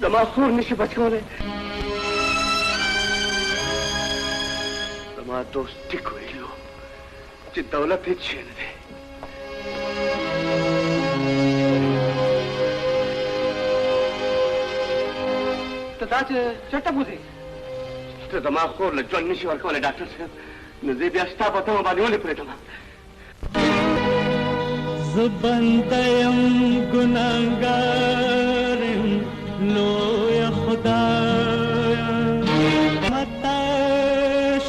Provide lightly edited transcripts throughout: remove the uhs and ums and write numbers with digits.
زما خور نشي بچ کولی. زما دوست ټیک ویلي و چې دولت هېڅ شی نه دی. ته داسې چټه بوځې؟ ته زما خور له ژوند نشي ورکولی ډاکټر صاحب، نو زه بیا ستا په تمه باندې ولې پرېږدم؟ زه بنده یم ګناهګار یم لویه خدایه، مته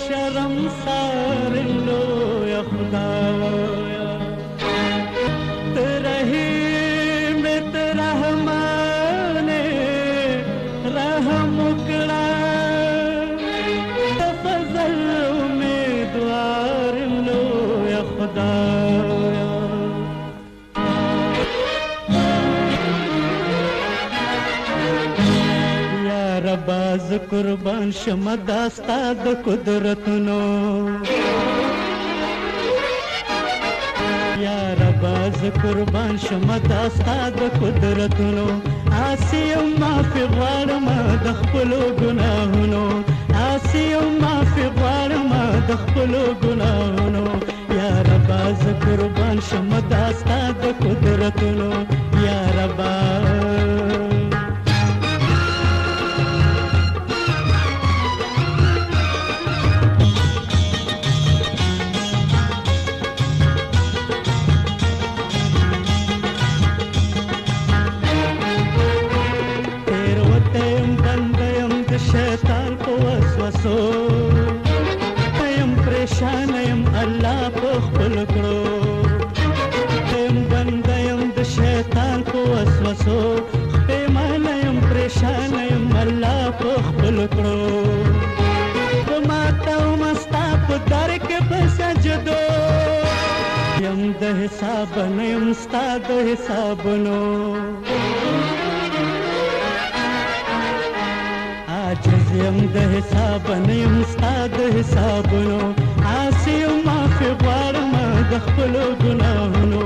شرمسار یم لویه خدایه، ته رحیم ته رحمان رحم وکړه، ته فضل امیدوار یم لویه خدایه. ربا ز قربان شمه دا ستا د قدرتونو، یا ربا ز قربان شمه دا ستا د قدرتونو، آسی یم معافي غواړم د خپلو ګناهونو، آسی یم معافي غواړم د خپلو ګناهونو، یا ربا ز قربان شمه دا ستا د قدرتونو، یا ربا. یم پریشان یم الله په خپل کړو، یم بنده یم د شیطان په وسوسو، پیمانه یم پریشان یم الله په خپل کړو، په ماته ومه ستا په در کې په سجدو، یم د حساب نه یم ستا د حسابونو، عاجز یم د حساب نه یم ستا د حسابونو، آسی یم معافي غواړم د خپلو ګناهونو،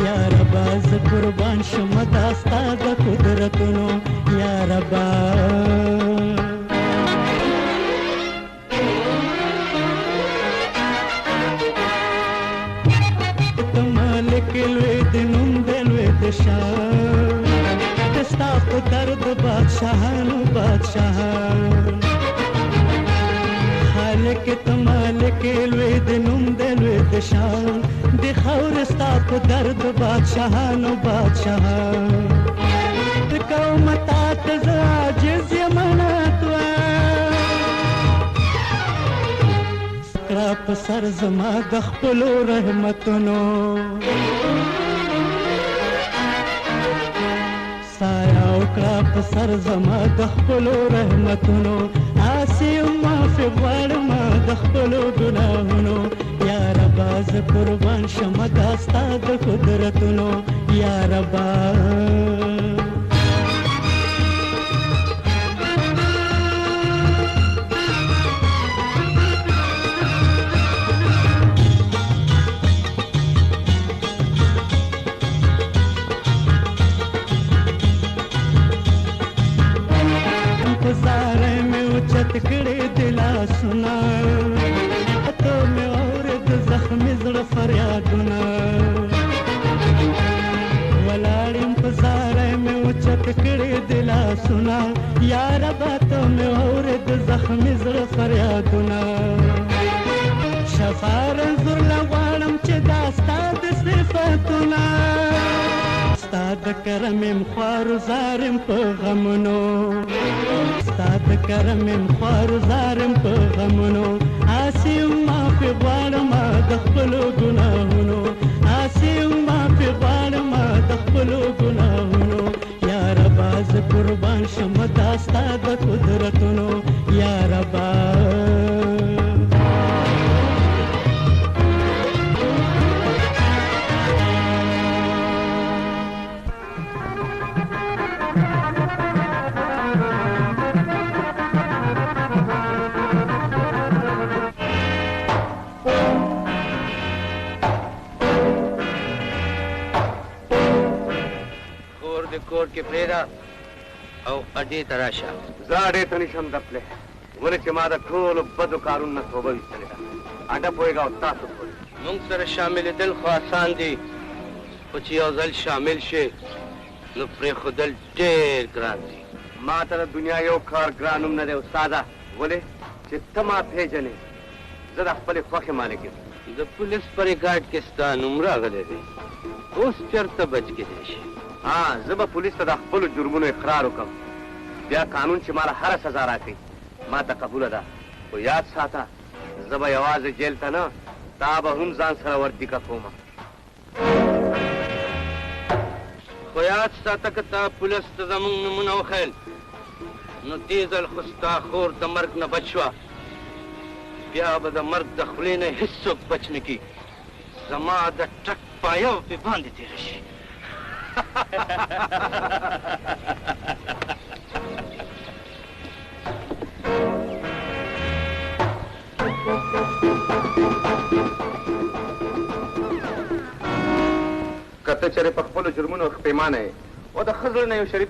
یا ربا زه قربان شمه دا ستا د قدرتونو، یا ربا. ته مالک لوی د نوم د لوی د شان، ستا په درد بادشاهانو بادشاهان، خالق ته مالک لوی د نوم د لوی د شان، د خاورې ستا په درد بادشاهانو بادشاهان، د قوم تا ته زه عاجز یم ناتوان، کړه په سر زما د خپلو رحمتونو، سایه وکړه په سر زما د خپلو رحمتونو، آسی یم معافي غواړم د خپلو ګناهونو، یا ربا زه قربان شمه دا ستا د قدرتونو، یا ربا. زاره مې اوچت کړې د لاسونه، ته مې اورېد زخمي زړه فریادونه، ولاړ یم په زاره مې اوچت کړې د لاسونه، یا ربه ته مې اورېد زخمي زړه فریادونه، شفا رنځور له غواړم چې دا ستا د صفتونه، ستا د کرم یم خوارو زار یم په غمونو، ستا د کرم یم خوارو زار یم په غمونو، آسی یم معافي غواړم د خپلو ګناهونو، آسی یم معافي غواړم د خپلو ګناهونو، یا ربا زه قربان شمه دا ستا د قدرتونو، یا ربا. کور کې پرېږده او اډې ته راشه. زه اډې ته نشم دپلی، ولې چې ما د ټولو بدو کارونو نه توبه ویستلې ده. اډه پوهېږه او تاسو پوهېږئ. موږ سره شاملېدل خو اسان دي، خو چې یو ځل شامل شي نو پرېښودل ډېر ګران دي. ما ته د دنیا یو کار ګران هم نه دی استاده، ولې چې ته ما پېژنې. زه د خپلې خوښې مالک یم. د پولیس په ریکارډ کې ستا نوم راغلی دی، اوس چېرته بچ کېدی شي؟ زه به پولیس ته د خپلو جرمونو اقرار وکړم، بیا قانون چې ماله هره سزا راکوي ما ته قبوله ده. خو یاد ساته زه به یوازې جیل ته نه، تا به هم ځان سره وردیکه کومه. خو یاد ساته که تا پولیس ته زموږ نومونه وښیل نو دې ځل خو ستا خور د مرګ نه بچ شوه، بیا به د مرګ د خولې نه هېڅوک بچ نه کي. زما د ټک پایه پې باندې تېره شي. که ته چېرې په خپلو جرمونو پښېمانه یې او د ښه زړه نه یو شریف